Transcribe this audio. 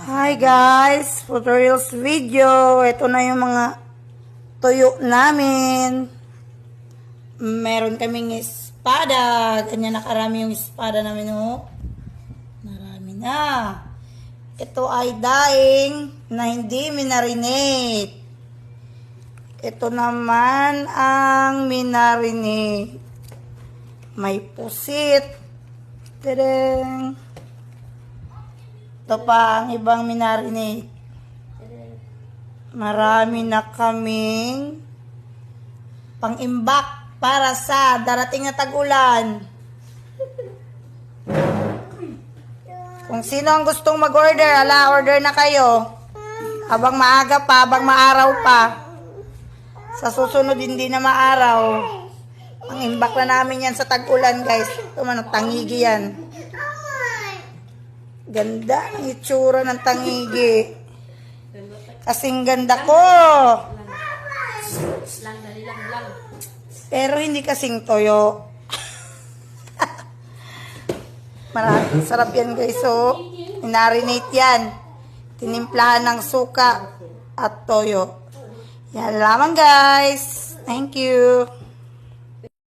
Hi guys, for tutorials video. Ito na yung mga tuyo namin. Meron kaming espada. Ganyan nakarami yung espada namin, oh. Marami na. Ito ay daing na hindi minarinate. Ito naman ang minarinate. May pusit. Tadang! Ito pa ang ibang minarinate. Marami na kaming pang-imbak para sa darating na tag-ulan. Kung sino ang gustong mag-order, order na kayo. Habang maaga pa, habang maaraw pa. Sa susunod hindi na maaraw. Ang imbak na namin yan sa tag-ulan, guys. Ito man, tangigi yan. Ganda ang itsura ng tangigi. Kasing ganda ko. Pero hindi kasing toyo. Maraming sarap yan, guys. So, inarinate yan. Tinimplahan ng suka at toyo. Yan lamang, guys. Thank you.